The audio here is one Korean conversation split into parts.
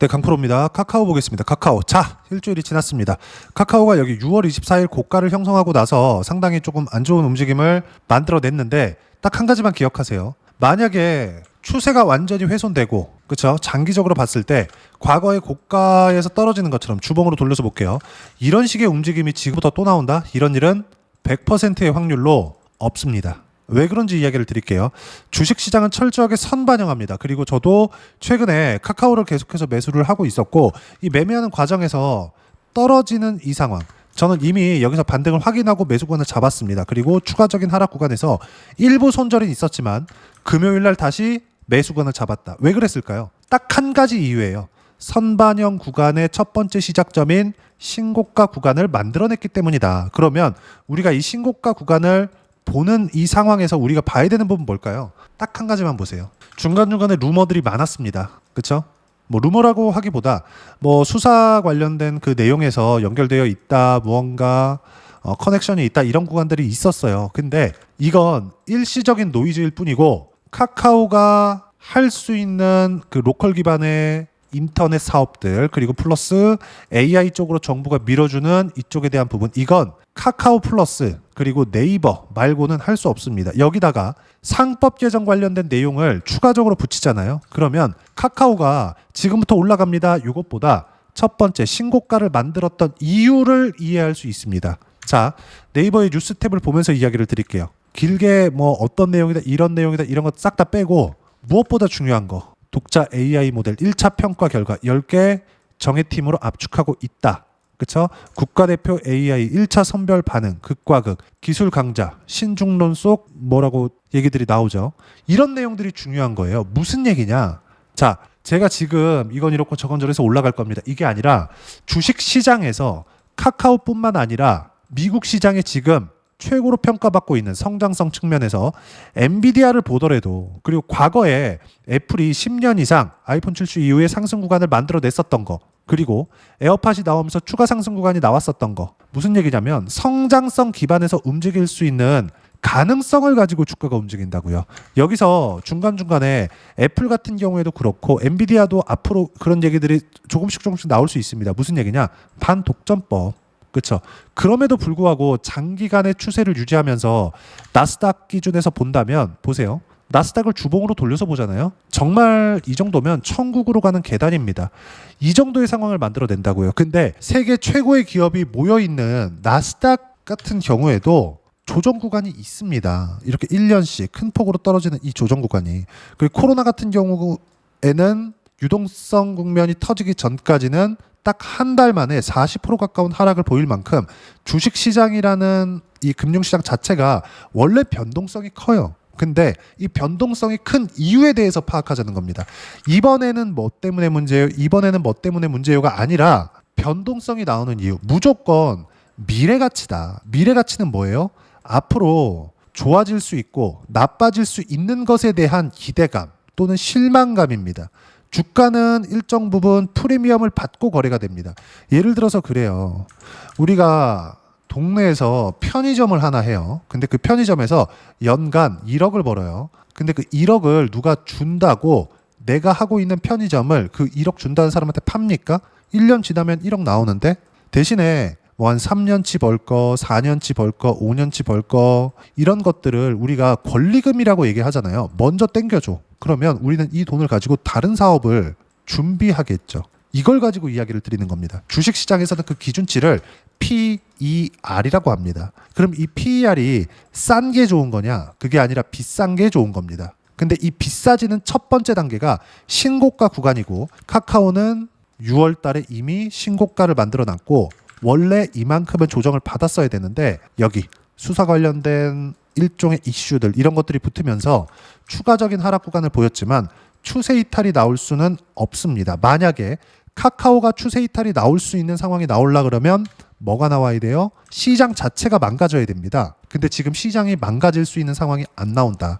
네, 강프로입니다. 카카오 보겠습니다. 카카오. 자, 일주일이 지났습니다. 카카오가 여기 6월 24일 고가를 형성하고 나서 상당히 조금 안 좋은 움직임을 만들어냈는데 딱 한 가지만 기억하세요. 만약에 추세가 완전히 훼손되고, 그렇죠? 장기적으로 봤을 때 과거의 고가에서 떨어지는 것처럼 주봉으로 돌려서 볼게요. 이런 식의 움직임이 지금부터 또 나온다? 이런 일은 100%의 확률로 없습니다. 왜 그런지 이야기를 드릴게요. 주식시장은 철저하게 선반영합니다. 그리고 저도 최근에 카카오를 계속해서 매수를 하고 있었고, 이 매매하는 과정에서 떨어지는 이 상황, 저는 이미 여기서 반등을 확인하고 매수권을 잡았습니다. 그리고 추가적인 하락 구간에서 일부 손절은 있었지만 금요일날 다시 매수권을 잡았다. 왜 그랬을까요? 딱 한 가지 이유예요. 선반영 구간의 첫 번째 시작점인 신고가 구간을 만들어냈기 때문이다. 그러면 우리가 이 신고가 구간을 보는 이 상황에서 우리가 봐야 되는 부분 뭘까요? 딱 한 가지만 보세요. 중간중간에 루머들이 많았습니다. 그렇죠? 뭐 루머라고 하기보다 뭐 수사 관련된 그 내용에서 연결되어 있다, 무언가 커넥션이 있다, 이런 구간들이 있었어요. 근데 이건 일시적인 노이즈일 뿐이고, 카카오가 할 수 있는 그 로컬 기반의 인터넷 사업들, 그리고 플러스 AI 쪽으로 정부가 밀어주는 이쪽에 대한 부분, 이건 카카오 플러스 그리고 네이버 말고는 할 수 없습니다. 여기다가 상법 개정 관련된 내용을 추가적으로 붙이잖아요. 그러면 카카오가 지금부터 올라갑니다, 이것보다 첫 번째 신고가를 만들었던 이유를 이해할 수 있습니다. 자, 네이버의 뉴스 탭을 보면서 이야기를 드릴게요. 길게 뭐 어떤 내용이다, 이런 내용이다, 이런 거 싹 다 빼고 무엇보다 중요한 거, 독자 AI 모델 1차 평가 결과 10개 정예팀으로 압축하고 있다. 그쵸? 국가대표 AI 1차 선별 반응, 극과 극, 기술 강자, 신중론 속 뭐라고 얘기들이 나오죠. 이런 내용들이 중요한 거예요. 무슨 얘기냐? 자, 제가 지금 이건 이렇고 저건 저래서 올라갈 겁니다. 이게 아니라 주식 시장에서 카카오뿐만 아니라 미국 시장에 지금 최고로 평가받고 있는 성장성 측면에서 엔비디아를 보더라도, 그리고 과거에 애플이 10년 이상 아이폰 출시 이후에 상승 구간을 만들어냈었던 거, 그리고 에어팟이 나오면서 추가 상승 구간이 나왔었던 거, 무슨 얘기냐면 성장성 기반에서 움직일 수 있는 가능성을 가지고 주가가 움직인다고요. 여기서 중간중간에 애플 같은 경우에도 그렇고 엔비디아도 앞으로 그런 얘기들이 조금씩 나올 수 있습니다. 무슨 얘기냐? 반독점법. 그렇죠. 그럼에도 불구하고 장기간의 추세를 유지하면서 나스닥 기준에서 본다면, 보세요. 나스닥을 주봉으로 돌려서 보잖아요. 정말 이 정도면 천국으로 가는 계단입니다. 이 정도의 상황을 만들어낸다고요. 근데 세계 최고의 기업이 모여있는 나스닥 같은 경우에도 조정 구간이 있습니다. 이렇게 1년씩 큰 폭으로 떨어지는 이 조정 구간이. 그리고 코로나 같은 경우에는 유동성 국면이 터지기 전까지는 딱 한 달 만에 40% 가까운 하락을 보일 만큼 주식시장이라는 이 금융시장 자체가 원래 변동성이 커요. 근데 이 변동성이 큰 이유에 대해서 파악하자는 겁니다. 이번에는 뭐 때문에 문제예요, 이번에는 뭐 때문에 문제요가 아니라 변동성이 나오는 이유, 무조건 미래가치다. 미래가치는 뭐예요? 앞으로 좋아질 수 있고 나빠질 수 있는 것에 대한 기대감 또는 실망감입니다. 주가는 일정 부분 프리미엄을 받고 거래가 됩니다. 예를 들어서 그래요. 우리가 동네에서 편의점을 하나 해요. 근데 그 편의점에서 연간 1억을 벌어요. 근데 그 1억을 누가 준다고 내가 하고 있는 편의점을 그 1억 준다는 사람한테 팝니까? 1년 지나면 1억 나오는데, 대신에 뭐 한 3년치 벌 거, 4년치 벌 거, 5년치 벌 거, 이런 것들을 우리가 권리금이라고 얘기하잖아요. 먼저 땡겨줘. 그러면 우리는 이 돈을 가지고 다른 사업을 준비하겠죠. 이걸 가지고 이야기를 드리는 겁니다. 주식시장에서는 그 기준치를 PER이라고 합니다. 그럼 이 PER이 싼 게 좋은 거냐? 그게 아니라 비싼 게 좋은 겁니다. 근데 이 비싸지는 첫 번째 단계가 신고가 구간이고, 카카오는 6월 달에 이미 신고가를 만들어 놨고 원래 이만큼은 조정을 받았어야 되는데, 여기 수사 관련된 일종의 이슈들, 이런 것들이 붙으면서 추가적인 하락 구간을 보였지만 추세 이탈이 나올 수는 없습니다. 만약에 카카오가 추세 이탈이 나올 수 있는 상황이 나오려 그러면 뭐가 나와야 돼요? 시장 자체가 망가져야 됩니다. 근데 지금 시장이 망가질 수 있는 상황이 안 나온다.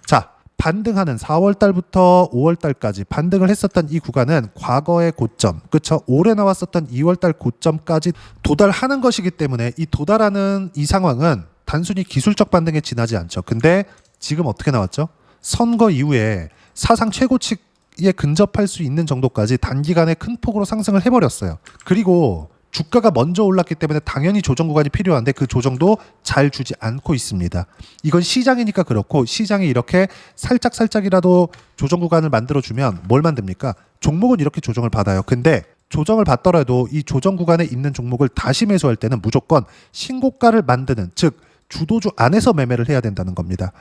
자, 반등하는 4월 달부터 5월 달까지 반등을 했었던 이 구간은 과거의 고점, 그렇죠? 올해 나왔었던 2월 달 고점까지 도달하는 것이기 때문에 이 도달하는 이 상황은 단순히 기술적 반등에 지나지 않죠. 근데 지금 어떻게 나왔죠? 선거 이후에 사상 최고치 근접에 근접할 수 있는 정도까지 단기간에 큰 폭으로 상승을 해버렸어요. 그리고 주가가 먼저 올랐기 때문에 당연히 조정 구간이 필요한데 그 조정도 잘 주지 않고 있습니다. 이건 시장이니까 그렇고, 시장이 이렇게 살짝이라도 조정 구간을 만들어주면 뭘 만듭니까? 종목은 이렇게 조정을 받아요. 근데 조정을 받더라도 이 조정 구간에 있는 종목을 다시 매수할 때는 무조건 신고가를 만드는, 즉 주도주 안에서 매매를 해야 된다는 겁니다.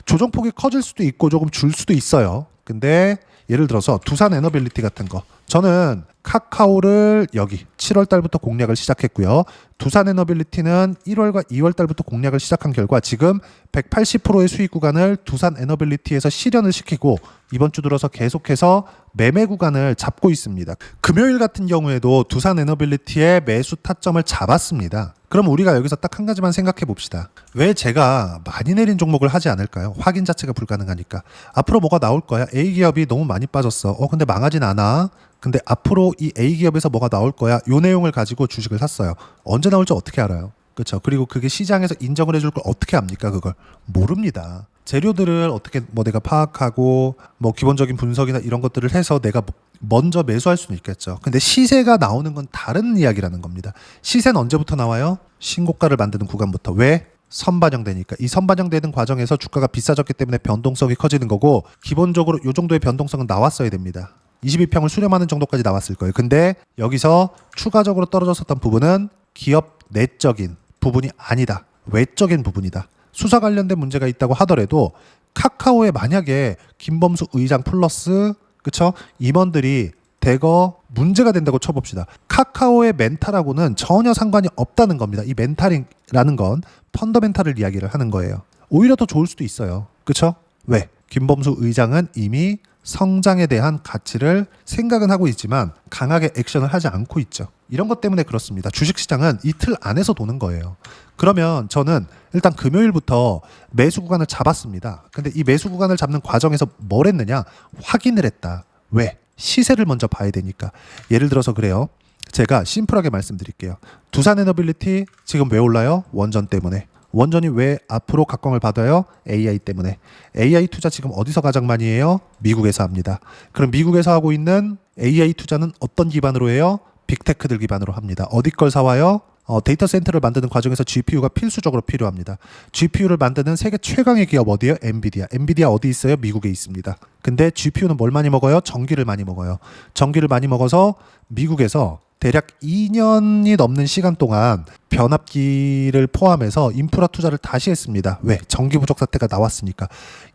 조정폭이 커질 수도 있고 조금 줄 수도 있어요. 근데 예를 들어서 두산 에너빌리티 같은 거, 저는 카카오를 여기 7월 달부터 공략을 시작했고요. 두산 에너빌리티는 1월과 2월 달부터 공략을 시작한 결과 지금 180%의 수익 구간을 두산 에너빌리티에서 실현을 시키고 이번 주 들어서 계속해서 매매 구간을 잡고 있습니다. 금요일 같은 경우에도 두산 에너빌리티의 매수 타점을 잡았습니다. 그럼 우리가 여기서 딱 한 가지만 생각해 봅시다. 왜 제가 많이 내린 종목을 하지 않을까요? 확인 자체가 불가능하니까. 앞으로 뭐가 나올 거야? A기업이 너무 많이 빠졌어. 근데 망하진 않아. 근데 앞으로 이 A기업에서 뭐가 나올 거야? 요 내용을 가지고 주식을 샀어요. 언제 나올지 어떻게 알아요? 그렇죠? 그리고 그게 시장에서 인정을 해줄 걸 어떻게 압니까? 그걸 모릅니다. 재료들을 어떻게 내가 파악하고 기본적인 분석이나 이런 것들을 해서 내가 먼저 매수할 수는 있겠죠. 근데 시세가 나오는 건 다른 이야기라는 겁니다. 시세는 언제부터 나와요? 신고가를 만드는 구간부터. 왜? 선반영되니까. 이 선반영되는 과정에서 주가가 비싸졌기 때문에 변동성이 커지는 거고, 기본적으로 이 정도의 변동성은 나왔어야 됩니다. 22평을 수렴하는 정도까지 나왔을 거예요. 근데 여기서 추가적으로 떨어졌었던 부분은 기업 내적인 부분이 아니다. 외적인 부분이다. 수사 관련된 문제가 있다고 하더라도 카카오에 만약에 김범수 의장 플러스 그쵸? 임원들이 대거 문제가 된다고 쳐봅시다. 카카오의 멘탈하고는 전혀 상관이 없다는 겁니다. 이 멘탈이라는 건 펀더멘탈을 이야기를 하는 거예요. 오히려 더 좋을 수도 있어요. 그쵸? 왜? 김범수 의장은 이미 성장에 대한 가치를 생각은 하고 있지만 강하게 액션을 하지 않고 있죠. 이런 것 때문에 그렇습니다. 주식시장은 이틀 안에서 도는 거예요. 그러면 저는 일단 금요일부터 매수 구간을 잡았습니다. 근데 이 매수 구간을 잡는 과정에서 뭘 했느냐? 확인을 했다. 왜? 시세를 먼저 봐야 되니까. 예를 들어서 그래요. 제가 심플하게 말씀드릴게요. 두산에너빌리티 지금 왜 올라요? 원전 때문에. 원전이 왜 앞으로 각광을 받아요? AI 때문에. AI 투자 지금 어디서 가장 많이 해요? 미국에서 합니다. 그럼 미국에서 하고 있는 AI 투자는 어떤 기반으로 해요? 빅테크들 기반으로 합니다. 어디 걸 사와요? 데이터 센터를 만드는 과정에서 GPU가 필수적으로 필요합니다. GPU를 만드는 세계 최강의 기업 어디예요? 엔비디아. 엔비디아 어디 있어요? 미국에 있습니다. 근데 GPU는 뭘 많이 먹어요? 전기를 많이 먹어요. 전기를 많이 먹어서 미국에서 대략 2년이 넘는 시간 동안 변압기를 포함해서 인프라 투자를 다시 했습니다. 왜? 전기 부족 사태가 나왔으니까.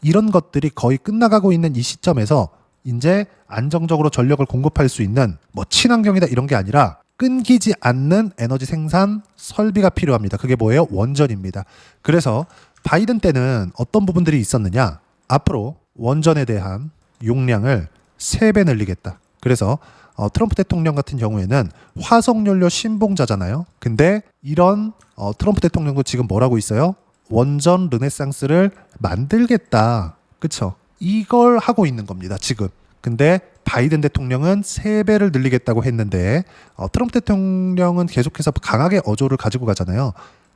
이런 것들이 거의 끝나가고 있는 이 시점에서 이제 안정적으로 전력을 공급할 수 있는 친환경이다 이런 게 아니라 끊기지 않는 에너지 생산 설비가 필요합니다. 그게 뭐예요? 원전입니다. 그래서 바이든 때는 어떤 부분들이 있었느냐? 앞으로 원전에 대한 용량을 3배 늘리겠다. 그래서 트럼프 대통령 같은 경우에는 화석연료 신봉자잖아요. 근데 이런 트럼프 대통령도 지금 뭐라고 있어요? 원전 르네상스를 만들겠다. 그쵸? 이걸 하고 있는 겁니다. 지금. 근데 바이든 대통령은 3배를 늘리겠다고 했는데 트럼프 대통령은 계속해서 강하게 어조를 가지고 가잖아요.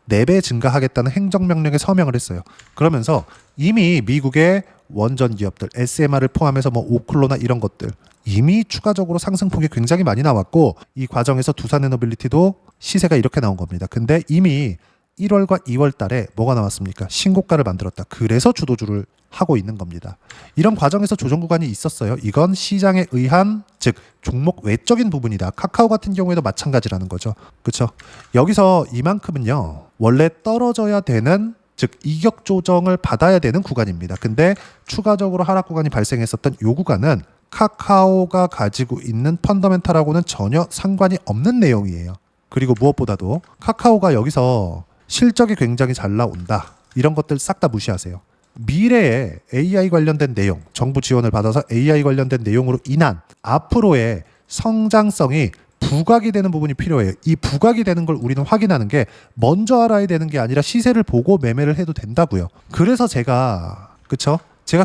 4배 증가하겠다는 행정명령에 서명을 했어요. 그러면서 이미 미국의 원전 기업들, SMR을 포함해서 오클로나 이런 것들 이미 추가적으로 상승폭이 굉장히 많이 나왔고, 이 과정에서 두산에너빌리티도 시세가 이렇게 나온 겁니다. 근데 이미 1월과 2월 달에 뭐가 나왔습니까? 신고가를 만들었다. 그래서 주도주를 하고 있는 겁니다. 이런 과정에서 조정 구간이 있었어요. 이건 시장에 의한, 즉 종목 외적인 부분이다. 카카오 같은 경우에도 마찬가지라는 거죠. 그렇죠? 여기서 이만큼은요. 원래 떨어져야 되는, 즉 이격 조정을 받아야 되는 구간입니다. 근데 추가적으로 하락 구간이 발생했었던 이 구간은 카카오가 가지고 있는 펀더멘탈하고는 전혀 상관이 없는 내용이에요. 그리고 무엇보다도 카카오가 여기서 실적이 굉장히 잘 나온다. 이런 것들 싹 다 무시하세요. 미래에 AI 관련된 내용, 정부 지원을 받아서 AI 관련된 내용으로 인한 앞으로의 성장성이 부각이 되는 부분이 필요해요. 이 부각이 되는 걸 우리는 확인하는 게 먼저 알아야 되는 게 아니라 시세를 보고 매매를 해도 된다고요. 그래서 제가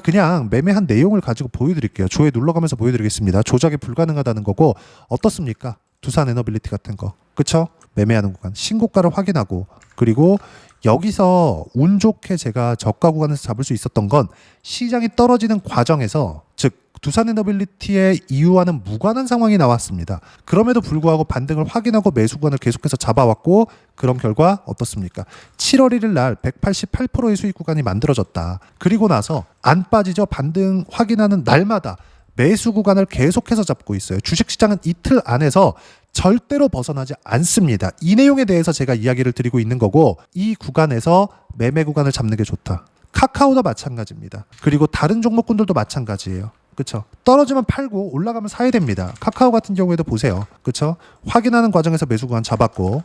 그냥 매매한 내용을 가지고 보여드릴게요. 조회 눌러가면서 보여드리겠습니다. 조작이 불가능하다는 거고, 어떻습니까? 두산에너빌리티 같은 거. 그쵸? 매매하는 구간. 신고가를 확인하고, 그리고 여기서 운 좋게 제가 저가 구간에서 잡을 수 있었던 건 시장이 떨어지는 과정에서, 즉 두산 에너빌리티의 이유와는 무관한 상황이 나왔습니다. 그럼에도 불구하고 반등을 확인하고 매수 구간을 계속해서 잡아왔고 그런 결과 어떻습니까? 7월 1일 날 188%의 수익 구간이 만들어졌다. 그리고 나서 안 빠지죠. 반등 확인하는 날마다 매수 구간을 계속해서 잡고 있어요. 주식시장은 이틀 안에서 절대로 벗어나지 않습니다. 이 내용에 대해서 제가 이야기를 드리고 있는 거고 이 구간에서 매매 구간을 잡는 게 좋다. 카카오도 마찬가지입니다. 그리고 다른 종목군들도 마찬가지예요. 그렇죠? 떨어지면 팔고 올라가면 사야 됩니다. 카카오 같은 경우에도 보세요. 그렇죠? 확인하는 과정에서 매수 구간 잡았고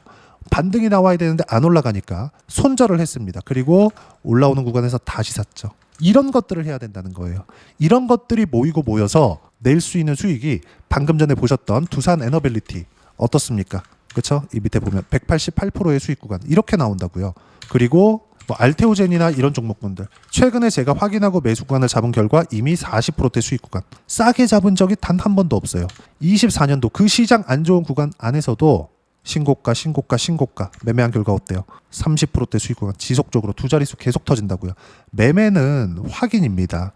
반등이 나와야 되는데 안 올라가니까 손절을 했습니다. 그리고 올라오는 구간에서 다시 샀죠. 이런 것들을 해야 된다는 거예요. 이런 것들이 모이고 모여서 낼 수 있는 수익이 방금 전에 보셨던 두산 에너빌리티 어떻습니까? 그렇죠? 이 밑에 보면 188%의 수익 구간 이렇게 나온다고요. 그리고 뭐 알테오젠이나 이런 종목군들 최근에 제가 확인하고 매수 구간을 잡은 결과 이미 40%대 수익 구간 싸게 잡은 적이 단 한 번도 없어요. 24년도 그 시장 안 좋은 구간 안에서도 신고가 매매한 결과 어때요? 30%대 수익 구간 지속적으로 두 자릿수 계속 터진다고요. 매매는 확인입니다.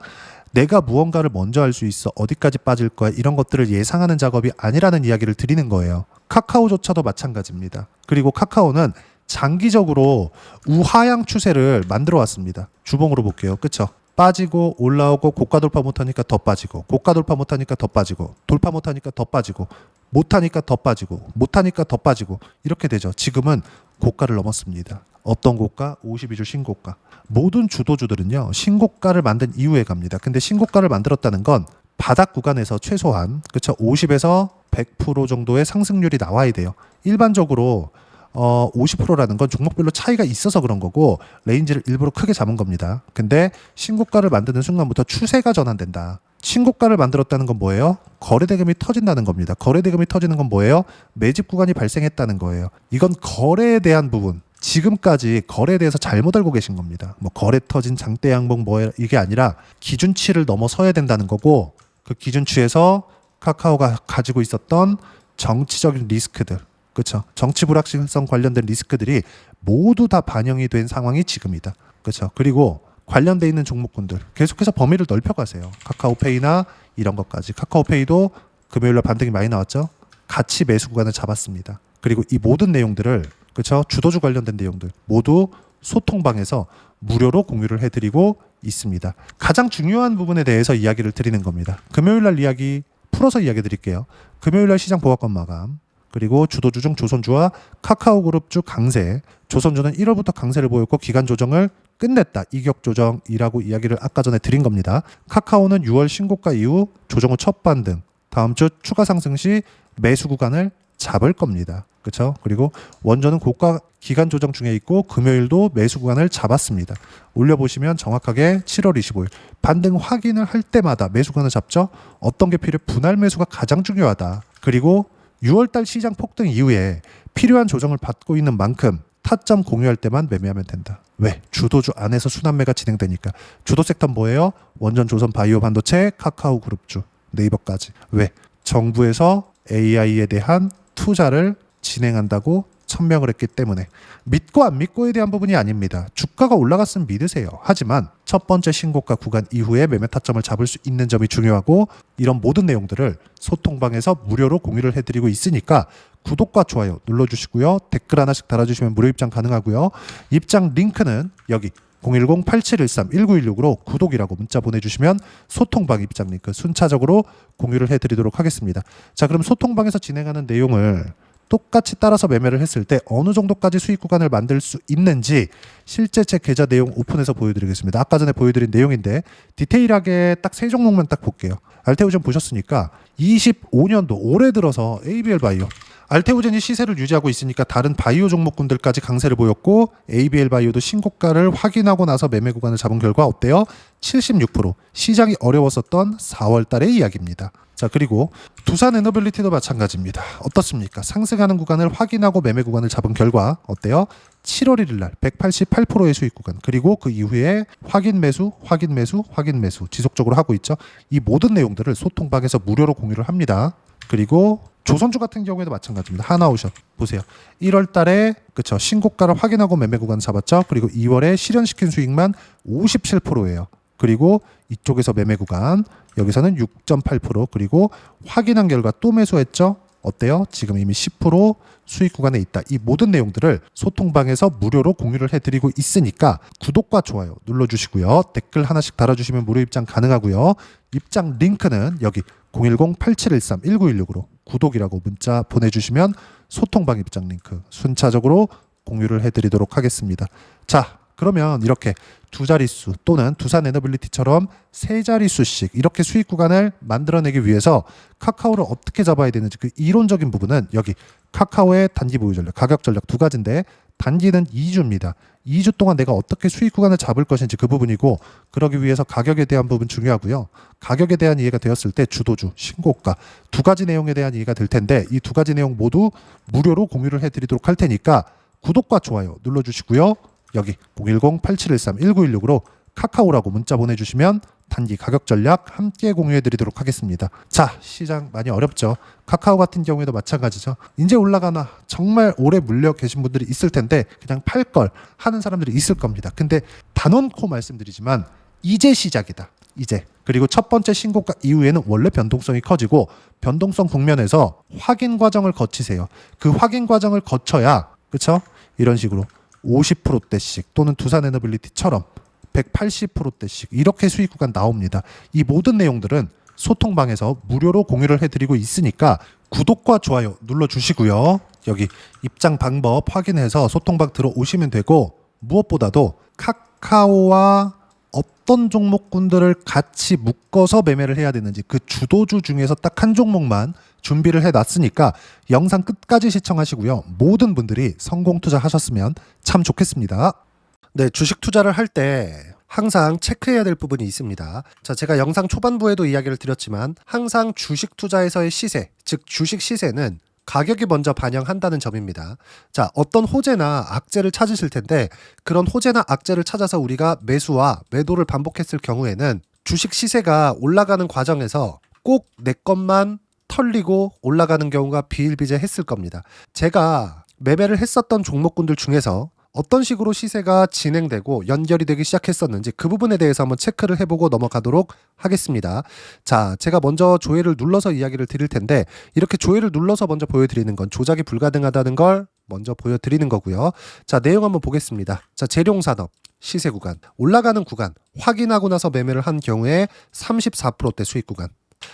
내가 무언가를 먼저 할 수 있어 어디까지 빠질 거야 이런 것들을 예상하는 작업이 아니라는 이야기를 드리는 거예요. 카카오조차도 마찬가지입니다. 그리고 카카오는 장기적으로 우하향 추세를 만들어 왔습니다. 주봉으로 볼게요. 그쵸? 빠지고 올라오고 고가 돌파 못하니까 더 빠지고 고가 돌파 못하니까 더 빠지고 돌파 못하니까 더 빠지고 못하니까 더 빠지고 못하니까 더 빠지고 이렇게 되죠. 지금은 고가를 넘었습니다. 어떤 고가? 52주 신고가. 모든 주도주들은요. 신고가를 만든 이후에 갑니다. 근데 신고가를 만들었다는 건 바닥 구간에서 최소한 그쵸 50에서 100% 정도의 상승률이 나와야 돼요. 일반적으로 50%라는 건 종목별로 차이가 있어서 그런 거고 레인지를 일부러 크게 잡은 겁니다. 근데 신고가를 만드는 순간부터 추세가 전환된다. 신고가를 만들었다는 건 뭐예요? 거래대금이 터진다는 겁니다. 거래대금이 터지는 건 뭐예요? 매집 구간이 발생했다는 거예요. 이건 거래에 대한 부분. 지금까지 거래에 대해서 잘못 알고 계신 겁니다. 뭐 거래 터진 장대 양봉 뭐 이게 아니라 기준치를 넘어서야 된다는 거고 그 기준치에서 카카오가 가지고 있었던 정치적인 리스크들 그렇죠. 정치 불확실성 관련된 리스크들이 모두 다 반영이 된 상황이 지금이다. 그렇죠. 그리고 관련돼 있는 종목군들 계속해서 범위를 넓혀가세요. 카카오페이나 이런 것까지. 카카오페이도 금요일날 반등이 많이 나왔죠. 같이 매수 구간을 잡았습니다. 그리고 이 모든 내용들을 그렇죠. 주도주 관련된 내용들 모두 소통방에서 무료로 공유를 해드리고 있습니다. 가장 중요한 부분에 대해서 이야기를 드리는 겁니다. 금요일날 이야기 풀어서 이야기 드릴게요. 금요일날 시장 보합권 마감. 그리고 주도주 중 조선주와 카카오그룹주 강세. 조선주는 1월부터 강세를 보였고 기간 조정을 끝냈다. 이격 조정이라고 이야기를 아까 전에 드린 겁니다. 카카오는 6월 신고가 이후 조정 후 첫 반등. 다음 주 추가 상승 시 매수 구간을 잡을 겁니다. 그렇죠? 그리고 원전은 고가 기간 조정 중에 있고 금요일도 매수 구간을 잡았습니다. 올려보시면 정확하게 7월 25일 반등 확인을 할 때마다 매수 구간을 잡죠. 어떤 게 필요해? 분할 매수가 가장 중요하다. 그리고 6월달 시장 폭등 이후에 필요한 조정을 받고 있는 만큼 타점 공유할 때만 매매하면 된다. 왜? 주도주 안에서 순환매가 진행되니까. 주도 섹터는 뭐예요? 원전, 조선, 바이오, 반도체, 카카오그룹주, 네이버까지. 왜? 정부에서 AI에 대한 투자를 진행한다고 천명을 했기 때문에 믿고 안 믿고에 대한 부분이 아닙니다. 주가가 올라갔으면 믿으세요. 하지만 첫 번째 신고가 구간 이후에 매매 타점을 잡을 수 있는 점이 중요하고 이런 모든 내용들을 소통방에서 무료로 공유를 해드리고 있으니까 구독과 좋아요 눌러주시고요. 댓글 하나씩 달아주시면 무료 입장 가능하고요. 입장 링크는 여기 010-8713-1916으로 구독이라고 문자 보내주시면 소통방 입장 링크 순차적으로 공유를 해드리도록 하겠습니다. 자, 그럼 소통방에서 진행하는 내용을 똑같이 따라서 매매를 했을 때 어느 정도까지 수익 구간을 만들 수 있는지 실제 제 계좌 내용 오픈해서 보여드리겠습니다. 아까 전에 보여드린 내용인데 디테일하게 딱 세 종목만 딱 볼게요. 알테오젠 보셨으니까 25년도 올해 들어서 ABL 바이오 알테오젠이 시세를 유지하고 있으니까 다른 바이오 종목군들까지 강세를 보였고 ABL 바이오도 신고가를 확인하고 나서 매매 구간을 잡은 결과 어때요? 76% 시장이 어려웠었던 4월 달의 이야기입니다. 자, 그리고 두산 에너빌리티도 마찬가지입니다. 어떻습니까? 상승하는 구간을 확인하고 매매 구간을 잡은 결과 어때요? 7월 1일 날 188%의 수익 구간 그리고 그 이후에 확인 매수 지속적으로 하고 있죠. 이 모든 내용들을 소통방에서 무료로 공유를 합니다. 그리고 조선주 같은 경우에도 마찬가지입니다. 하나오션 보세요. 1월 달에 그쵸 신고가를 확인하고 매매 구간 잡았죠. 그리고 2월에 실현시킨 수익만 57%예요. 그리고 이쪽에서 매매 구간 여기서는 6.8% 그리고 확인한 결과 또 매수했죠. 어때요? 지금 이미 10% 수익 구간에 있다. 이 모든 내용들을 소통방에서 무료로 공유를 해드리고 있으니까 구독과 좋아요 눌러주시고요. 댓글 하나씩 달아주시면 무료 입장 가능하고요. 입장 링크는 여기 010-8713-1916으로 구독이라고 문자 보내주시면 소통방 입장 링크 순차적으로 공유를 해드리도록 하겠습니다. 자, 그러면 이렇게 두 자릿수 또는 두산 에너빌리티처럼 세 자릿수씩 이렇게 수익 구간을 만들어내기 위해서 카카오를 어떻게 잡아야 되는지 그 이론적인 부분은 여기 카카오의 단기 보유 전략, 가격 전략 두 가지인데 단기는 2주입니다. 2주 동안 내가 어떻게 수익 구간을 잡을 것인지 그 부분이고 그러기 위해서 가격에 대한 부분 중요하고요. 가격에 대한 이해가 되었을 때 주도주, 신고가 두 가지 내용에 대한 이해가 될 텐데 이 두 가지 내용 모두 무료로 공유를 해드리도록 할 테니까 구독과 좋아요 눌러주시고요. 여기 010-8713-1916으로 카카오라고 문자 보내주시면 단기 가격 전략 함께 공유해드리도록 하겠습니다. 자, 시장 많이 어렵죠. 카카오 같은 경우에도 마찬가지죠. 이제 올라가나 정말 오래 물려 계신 분들이 있을 텐데 그냥 팔 걸 하는 사람들이 있을 겁니다. 근데 단언코 말씀드리지만 이제 시작이다. 이제. 그리고 첫 번째 신고가 이후에는 원래 변동성이 커지고 변동성 국면에서 확인 과정을 거치세요. 그 확인 과정을 거쳐야 그렇죠? 이런 식으로 50%대씩 또는 두산 에너빌리티처럼 180%대씩 이렇게 수익 구간 나옵니다. 이 모든 내용들은 소통방에서 무료로 공유를 해드리고 있으니까 구독과 좋아요 눌러주시고요. 여기 입장 방법 확인해서 소통방 들어오시면 되고 무엇보다도 카카오와 어떤 종목군들을 같이 묶어서 매매를 해야 되는지 그 주도주 중에서 딱 한 종목만 준비를 해놨으니까 영상 끝까지 시청하시고요. 모든 분들이 성공 투자하셨으면 참 좋겠습니다. 네, 주식 투자를 할 때 항상 체크해야 될 부분이 있습니다. 자, 제가 영상 초반부에도 이야기를 드렸지만 항상 주식 투자에서의 시세, 즉 주식 시세는 가격이 먼저 반영한다는 점입니다. 자, 어떤 호재나 악재를 찾으실 텐데 그런 호재나 악재를 찾아서 우리가 매수와 매도를 반복했을 경우에는 주식 시세가 올라가는 과정에서 꼭 내 것만 털리고 올라가는 경우가 비일비재했을 겁니다. 제가 매매를 했었던 종목군들 중에서 어떤 식으로 시세가 진행되고 연결이 되기 시작했었는지 그 부분에 대해서 한번 체크를 해보고 넘어가도록 하겠습니다. 자, 제가 먼저 조회를 눌러서 이야기를 드릴 텐데 이렇게 조회를 눌러서 먼저 보여드리는 건 조작이 불가능하다는 걸 먼저 보여드리는 거고요. 자, 내용 한번 보겠습니다. 자, 재룡산업 시세 구간, 올라가는 구간 확인하고 나서 매매를 한 경우에 34%대 수익 구간.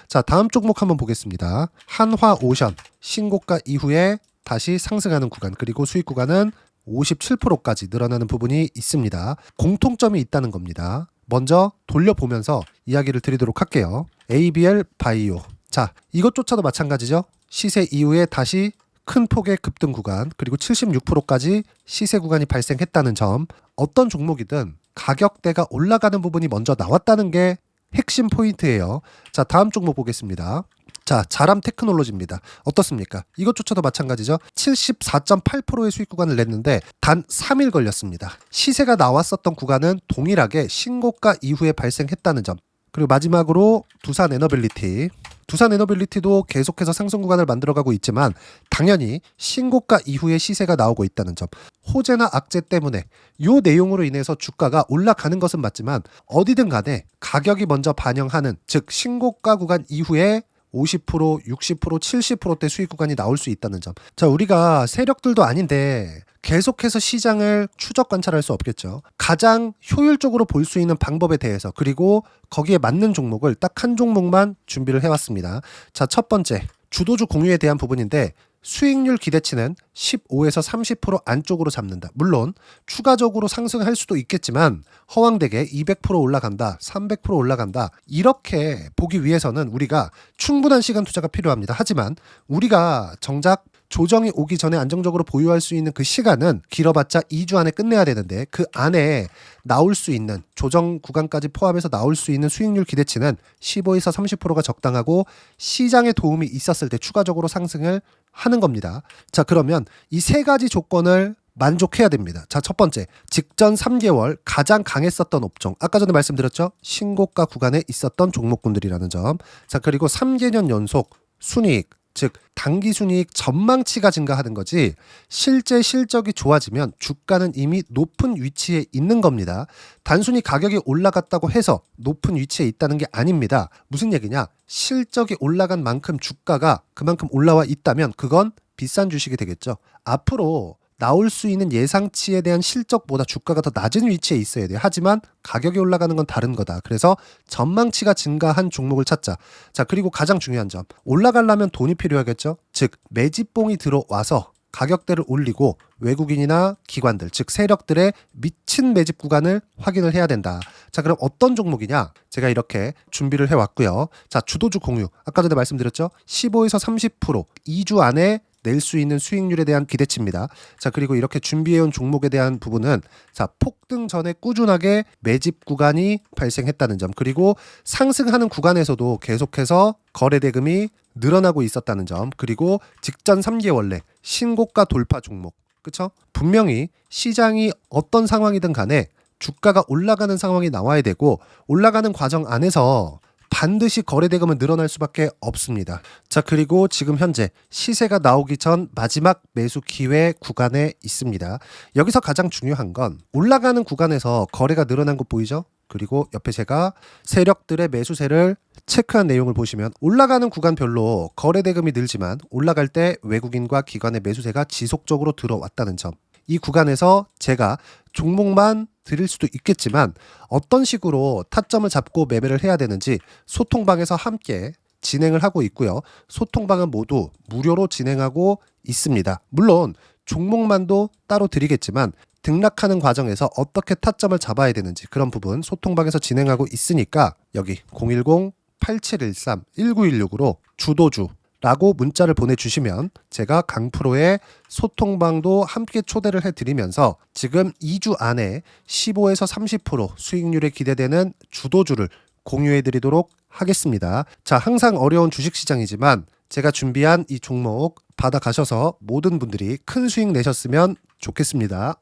자, 다음 종목 한번 보겠습니다. 한화오션 신고가 이후에 다시 상승하는 구간 그리고 수익 구간은 57%까지 늘어나는 부분이 있습니다. 공통점이 있다는 겁니다. 먼저 돌려보면서 이야기를 드리도록 할게요. ABL 바이오. 자, 이것조차도 마찬가지죠. 시세 이후에 다시 큰 폭의 급등 구간 그리고 76%까지 시세 구간이 발생했다는 점. 어떤 종목이든 가격대가 올라가는 부분이 먼저 나왔다는 게 핵심 포인트예요. 자, 다음 종목 보겠습니다. 자, 자람 테크놀로지입니다. 어떻습니까? 이것조차도 마찬가지죠. 74.8%의 수익 구간을 냈는데 단 3일 걸렸습니다. 시세가 나왔었던 구간은 동일하게 신고가 이후에 발생했다는 점. 그리고 마지막으로 두산 에너빌리티. 두산 에너빌리티도 계속해서 상승 구간을 만들어가고 있지만 당연히 신고가 이후에 시세가 나오고 있다는 점. 호재나 악재 때문에 이 내용으로 인해서 주가가 올라가는 것은 맞지만 어디든 간에 가격이 먼저 반영하는 즉 신고가 구간 이후에 50%, 60%, 70%대 수익 구간이 나올 수 있다는 점. 자, 우리가 세력들도 아닌데 계속해서 시장을 추적 관찰할 수 없겠죠. 가장 효율적으로 볼 수 있는 방법에 대해서 그리고 거기에 맞는 종목을 딱 한 종목만 준비를 해왔습니다. 자, 첫 번째 주도주 공유에 대한 부분인데 수익률 기대치는 15에서 30% 안쪽으로 잡는다. 물론 추가적으로 상승할 수도 있겠지만 허황되게 200% 올라간다, 300% 올라간다. 이렇게 보기 위해서는 우리가 충분한 시간 투자가 필요합니다. 하지만 우리가 정작 조정이 오기 전에 안정적으로 보유할 수 있는 그 시간은 길어봤자 2주 안에 끝내야 되는데 그 안에 나올 수 있는 조정 구간까지 포함해서 나올 수 있는 수익률 기대치는 15에서 30%가 적당하고 시장에 도움이 있었을 때 추가적으로 상승을 하는 겁니다. 자, 그러면 이 세 가지 조건을 만족해야 됩니다. 자, 첫 번째, 직전 3개월 가장 강했었던 업종. 아까 전에 말씀드렸죠? 신고가 구간에 있었던 종목군들이라는 점. 자, 그리고 3개년 연속 순이익. 즉 당기순이익 전망치가 증가하는 거지 실제 실적이 좋아지면 주가는 이미 높은 위치에 있는 겁니다. 단순히 가격이 올라갔다고 해서 높은 위치에 있다는 게 아닙니다. 무슨 얘기냐? 실적이 올라간 만큼 주가가 그만큼 올라와 있다면 그건 비싼 주식이 되겠죠. 앞으로 나올 수 있는 예상치에 대한 실적보다 주가가 더 낮은 위치에 있어야 돼요. 하지만 가격이 올라가는 건 다른 거다. 그래서 전망치가 증가한 종목을 찾자. 자, 그리고 가장 중요한 점. 올라가려면 돈이 필요하겠죠. 즉 매집봉이 들어와서 가격대를 올리고 외국인이나 기관들, 즉 세력들의 미친 매집 구간을 확인을 해야 된다. 자, 그럼 어떤 종목이냐? 제가 이렇게 준비를 해왔고요. 자, 주도주 공유. 아까 전에 말씀드렸죠. 15에서 30% 2주 안에 낼 수 있는 수익률에 대한 기대치입니다. 자, 그리고 이렇게 준비해온 종목에 대한 부분은 자, 폭등 전에 꾸준하게 매집 구간이 발생했다는 점, 그리고 상승하는 구간에서도 계속해서 거래 대금이 늘어나고 있었다는 점, 그리고 직전 3개월 내 신고가 돌파 종목. 그렇죠? 분명히 시장이 어떤 상황이든 간에 주가가 올라가는 상황이 나와야 되고 올라가는 과정 안에서 반드시 거래 대금은 늘어날 수밖에 없습니다. 자, 그리고 지금 현재 시세가 나오기 전 마지막 매수 기회 구간에 있습니다. 여기서 가장 중요한 건 올라가는 구간에서 거래가 늘어난 거 보이죠? 그리고 옆에 제가 세력들의 매수세를 체크한 내용을 보시면 올라가는 구간별로 거래 대금이 늘지만 올라갈 때 외국인과 기관의 매수세가 지속적으로 들어왔다는 점. 이 구간에서 제가 종목만 드릴 수도 있겠지만 어떤 식으로 타점을 잡고 매매를 해야 되는지 소통방에서 함께 진행을 하고 있고요. 소통방은 모두 무료로 진행하고 있습니다. 물론 종목만도 따로 드리겠지만 등락하는 과정에서 어떻게 타점을 잡아야 되는지 그런 부분 소통방에서 진행하고 있으니까 여기 010-8713-1916으로 주도주 라고 문자를 보내주시면 제가 강프로의 소통방도 함께 초대를 해드리면서 지금 2주 안에 15에서 30% 수익률에 기대되는 주도주를 공유해드리도록 하겠습니다. 자, 항상 어려운 주식시장이지만 제가 준비한 이 종목 받아가셔서 모든 분들이 큰 수익 내셨으면 좋겠습니다.